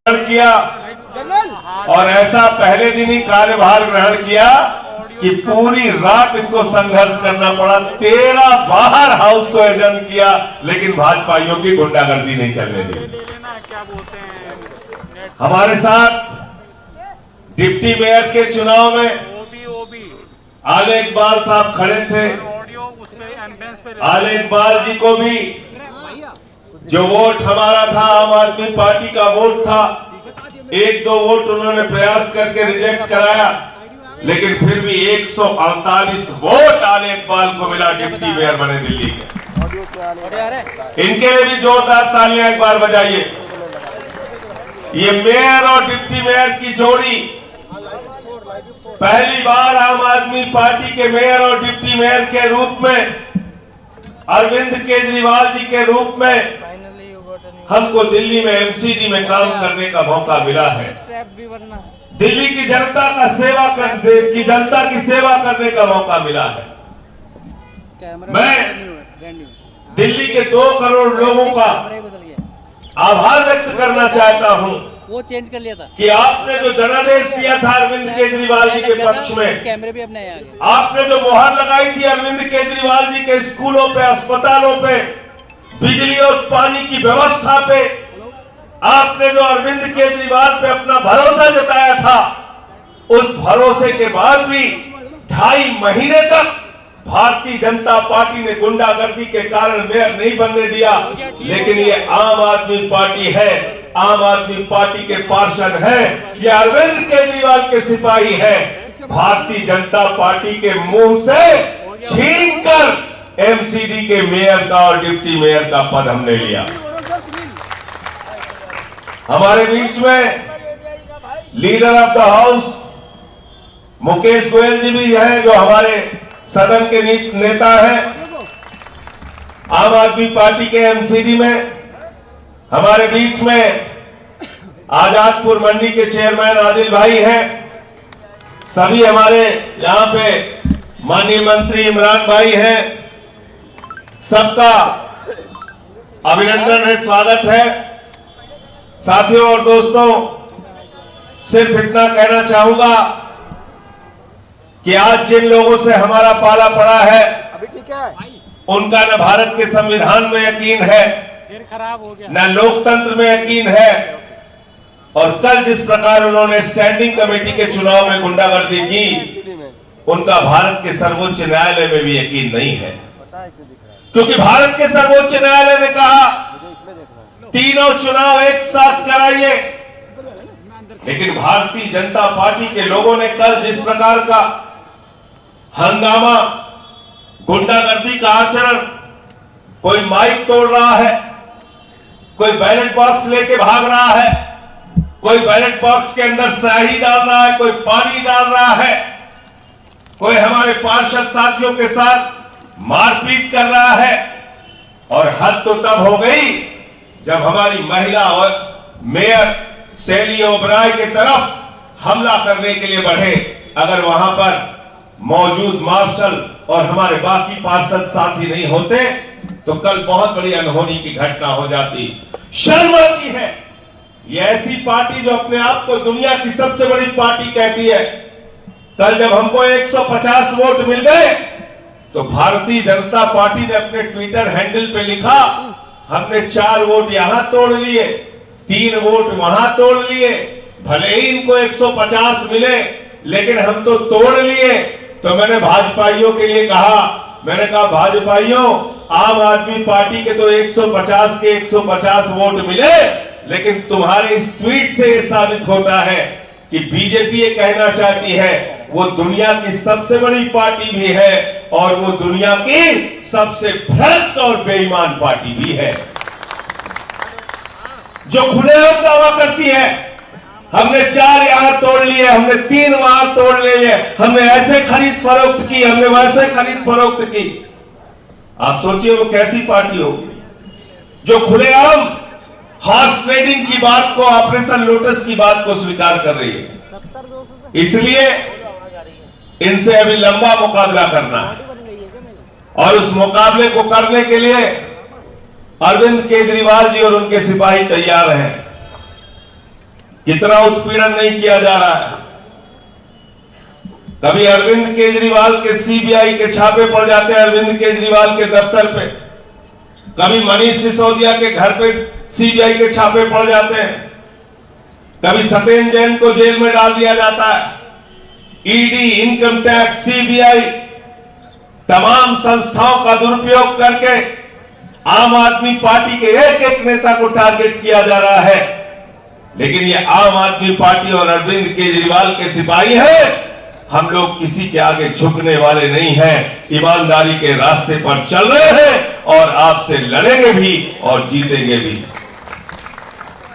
किया और ऐसा पहले दिन ही कार्यभार ग्रहण किया कि पूरी रात इनको संघर्ष करना पड़ा। 13 बार हाउस को एडजर्न किया, लेकिन भाजपाइयों की गुंडागर्दी नहीं चलने दी। हमारे साथ डिप्टी मेयर के चुनाव में आले इकबाल साहब खड़े थे। आले इकबाल जी को भी जो वोट हमारा था, आम आदमी पार्टी का वोट था, 1-2 वोट उन्होंने प्रयास करके रिजेक्ट कराया, लेकिन फिर भी 148 वोट आले इकबाल को मिला डिप्टी मेयर बने दिल्ली के। इनके लिए भी जोरदार तालियां एक बार बजाइए। ये मेयर और डिप्टी मेयर की जोड़ी पहली बार आम आदमी पार्टी के मेयर और डिप्टी मेयर के रूप में, अरविंद केजरीवाल जी के रूप में हमको दिल्ली में एमसीडी में काम करने का मौका मिला है। दिल्ली की जनता की सेवा करने का मौका मिला है। मैं दिल्ली के 2 करोड़ लोगों का आभार व्यक्त करना चाहता हूं वो चेंज कर लिया था कि आपने जो जनादेश दिया था अरविंद केजरीवाल जी के पक्ष में, कैमरे भी अपने आगे, आपने जो मुहर लगाई थी अरविंद केजरीवाल जी के स्कूलों पे, अस्पतालों पे, बिजली और पानी की व्यवस्था पे, आपने जो अरविंद केजरीवाल पे अपना भरोसा जताया था, उस भरोसे के बाद भी 2.5 महीने तक भारतीय जनता पार्टी ने गुंडागर्दी के कारण मेयर नहीं बनने दिया। लेकिन ये आम आदमी पार्टी है, आम आदमी पार्टी के पार्षद है, ये अरविंद केजरीवाल के सिपाही है। भारतीय जनता पार्टी के मुंह से छीनकर एमसीडी के मेयर का और डिप्टी मेयर का पद हमने लिया। हमारे बीच में leader of the house Mukesh Goyal ji भी हैं, जो हमारे सदन के नेता हैं। आम आदमी पार्टी के एमसीडी में हमारे बीच में आजादपुर मंडी के चेयरमैन आदिल भाई हैं। सभी हमारे यहां पे माननीय मंत्री इमरान भाई हैं। सबका अभिनंदन है, स्वागत है। साथियों और दोस्तों, सिर्फ इतना कहना चाहूंगा कि आज जिन लोगों से हमारा पाला पड़ा है, अभी ठीक है, उनका न भारत के संविधान में यकीन है, खराब हो गया, न लोकतंत्र में यकीन है, और कल जिस प्रकार उन्होंने स्टैंडिंग कमेटी के चुनाव में गुंडागर्दी की, उनका भारत के सर्वोच्च न्यायालय में भी यकीन नहीं है। क्योंकि भारत के सर्वोच्च न्यायालय ने कहा तीनों चुनाव एक साथ कराइए, लेकिन भारतीय जनता पार्टी के लोगों ने कल जिस प्रकार का हंगामा, गुंडागर्दी का आचरण, कोई माइक तोड़ रहा है, कोई बैलेट बॉक्स लेके भाग रहा है, कोई बैलेट बॉक्स के अंदर स्याही डाल रहा है, कोई पानी डाल रहा है, कोई हमारे पार्षद साथियों के साथ मारपीट कर रहा है, और हद तो तब हो गई जब हमारी महिला और मेयर शैली ओबराय की तरफ हमला करने के लिए बढ़े। अगर वहां पर मौजूद मार्शल और हमारे बाकी पार्षद साथी नहीं होते तो कल बहुत बड़ी अनहोनी की घटना हो जाती। शर्म आती है, ये ऐसी पार्टी जो अपने आप को दुनिया की सबसे बड़ी पार्टी कहती है, कल जब हमको 150 वोट मिल गए तो भारतीय जनता पार्टी ने अपने ट्विटर हैंडल पे लिखा, हमने 4 वोट यहां तोड़ लिए, 3 वोट वहां तोड़ लिए, भले ही इनको 150 मिले, लेकिन हम तो तोड़ लिए। तो मैंने भाजपाइयों के लिए कहा, मैंने कहा भाजपाइयों, आम आदमी पार्टी के तो 150 के 150 वोट मिले, लेकिन तुम्हारे इस ट्वीट से यह साबित होता है कि बीजेपी ये कहना चाहती है वो दुनिया की सबसे बड़ी पार्टी भी है और वो दुनिया की सबसे भ्रष्ट और बेईमान पार्टी भी है, जो खुलेआम दावा करती है हमने 4 यहां तोड़ लिए, हमने 3 वहां तोड़ लिए, हमने ऐसे खरीद फरोख्त की, हमने वैसे खरीद फरोख्त की। आप सोचिए वो कैसी पार्टी होगी जो खुलेआम हॉर्स ट्रेडिंग की बात को, ऑपरेशन लोटस की बात को स्वीकार कर रही है। इसलिए इनसे अभी लंबा मुकाबला करना है, और उस मुकाबले को करने के लिए अरविंद केजरीवाल जी और उनके सिपाही तैयार हैं। कितना उत्पीड़न नहीं किया जा रहा है। कभी अरविंद केजरीवाल के सीबीआई के छापे पड़ जाते हैं अरविंद केजरीवाल के दफ्तर पे, कभी मनीष सिसोदिया के घर पे सीबीआई के छापे पड़ जाते हैं, कभी सत्येंद्र जैन को जेल में डाल दिया जाता है। ईडी, इनकम टैक्स, सीबीआई तमाम संस्थाओं का दुरुपयोग करके आम आदमी पार्टी के एक एक नेता को टारगेट किया जा रहा है। लेकिन ये आम आदमी पार्टी और अरविंद केजरीवाल के सिपाही हैं। हम लोग किसी के आगे झुकने वाले नहीं हैं, ईमानदारी के रास्ते पर चल रहे हैं और आपसे लड़ेंगे भी और जीतेंगे भी।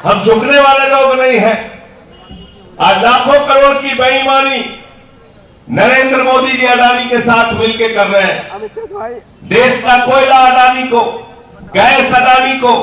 हम झुकने वाले लोग नहीं हैं। आज लाखों करोड़ की बेईमानी नरेंद्र मोदी जी अडानी के साथ मिलकर कर रहे हैं। देश का कोयला अडानी को, गैस अडानी को,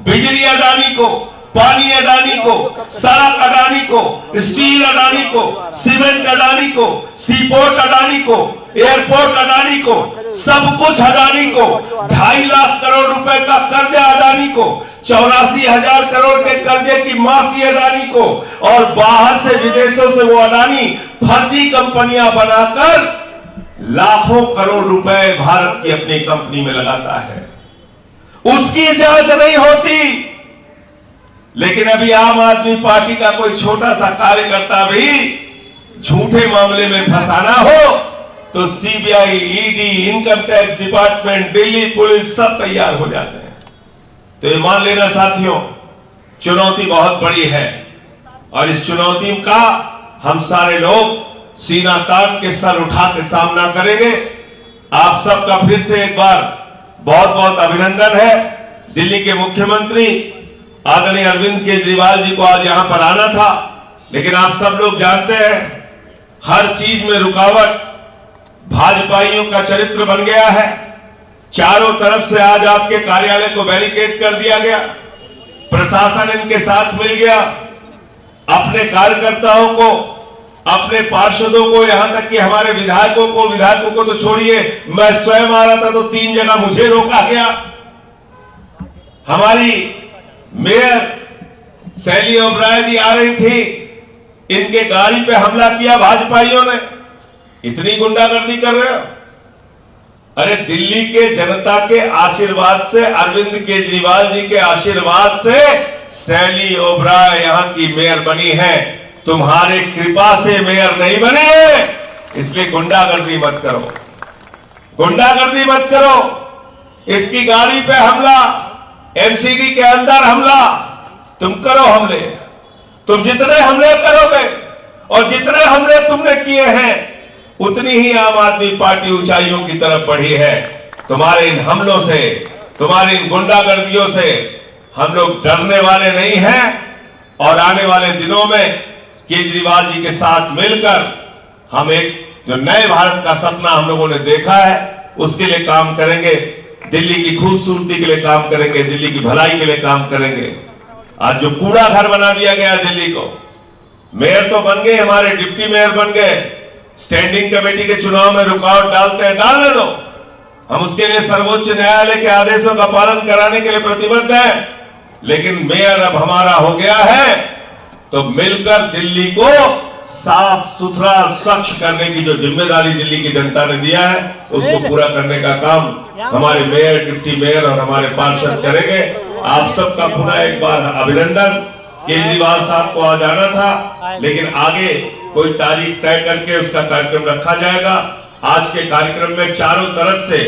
बिजली अडानी को, पानी अडानी को, सड़क अडानी को, स्टील अडानी को, सीमेंट अडानी को, सीपोर्ट अडानी को, एयरपोर्ट अडानी को, सब कुछ अडानी को, 2.5 लाख करोड़ रुपए का कर्जा अडानी को, 84,000 करोड़ के कर्जे की माफी अडानी को, और बाहर से विदेशों से वो अडानी फर्जी कंपनियां बनाकर लाखों करोड़ रुपए भारत की अपनी कंपनी में लगाता है। उसकी जांच नहीं होती। लेकिन अभी आम आदमी पार्टी का कोई छोटा सा कार्यकर्ता भी झूठे मामले में फंसाना हो तो CBI, ED, income tax department, Delhi police सब तैयार हो जाते हैं। तो ये मान लेना साथियों, चुनौती बहुत बड़ी है और इस चुनौती का हम सारे लोग सीना तान के सर उठा के सामना करेंगे। आप सबका फिर से एक बार बहुत बहुत अभिनंदन है। दिल्ली के मुख्यमंत्री आदरणीय अरविंद केजरीवाल जी को आज यहां पर आना था, लेकिन आप सब लोग जानते हैं हर चीज में रुकावट भाजपाइयों का चरित्र बन गया है। चारों तरफ से आज आपके कार्यालय को बैरिकेड कर दिया गया, प्रशासन इनके साथ मिल गया, अपने कार्यकर्ताओं को, अपने पार्षदों को, यहां तक कि हमारे विधायकों को तो छोड़िए, मैं स्वयं आ रहा था तो 3 जगह मुझे रोका गया। हमारी मेयर शैली ओबराय जी आ रही थी, इनके गाड़ी पे हमला किया भाजपाइयों ने। इतनी गुंडागर्दी कर रहे हो? अरे दिल्ली के जनता के आशीर्वाद से, अरविंद केजरीवाल जी के आशीर्वाद से शैली ओबराय यहां की मेयर बनी है, तुम्हारे कृपा से मेयर नहीं बने। इसलिए गुंडागर्दी मत करो, गुंडागर्दी मत करो। इसकी गाड़ी पे हमला, एमसीडी के अंदर हमला, तुम करो हमले। तुम जितने हमले करोगे और जितने हमले तुमने किए हैं उतनी ही आम आदमी पार्टी ऊंचाइयों की तरफ बढ़ी है। तुम्हारे इन हमलों से, तुम्हारी इन गुंडागर्दियों से हम लोग डरने वाले नहीं हैं और आने वाले दिनों में केजरीवाल जी के साथ मिलकर हम एक जो नए भारत का सपना हम लोगों ने देखा है उसके लिए काम करेंगे। दिल्ली की खूबसूरती के लिए काम करेंगे, दिल्ली की भलाई के लिए काम करेंगे। आज जो कूड़ा घर बना दिया गया दिल्ली को, मेयर तो बन गए, हमारे डिप्टी मेयर बन गए, स्टैंडिंग कमेटी के चुनाव में रुकावट डालते हैं, डालने दो। हम उसके लिए सर्वोच्च न्यायालय के आदेशों का पालन कराने के लिए प्रतिबद्ध हैं। लेकिन मेयर अब हमारा हो गया है तो मिलकर दिल्ली को साफ सुथरा स्वच्छ करने की जो जिम्मेदारी दिल्ली की जनता ने दिया है उसको पूरा करने का काम हमारे मेयर, डिप्टी मेयर और हमारे पार्षद करेंगे। आप सबका पुनः एक बार अभिनंदन। केजरीवाल साहब को आज आना था, लेकिन आगे कोई तारीख तय करके उसका कार्यक्रम रखा जाएगा। आज के कार्यक्रम में चारों तरफ से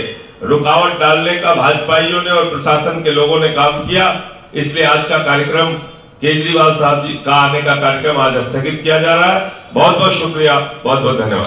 रुकावट डालने का भाजपाइयों ने और प्रशासन के लोगों ने काम किया, इसलिए आज का कार्यक्रम केजरीवाल साहब जी का आने का कार्यक्रम आज स्थगित किया जा रहा है। बहुत बहुत शुक्रिया, बहुत बहुत धन्यवाद।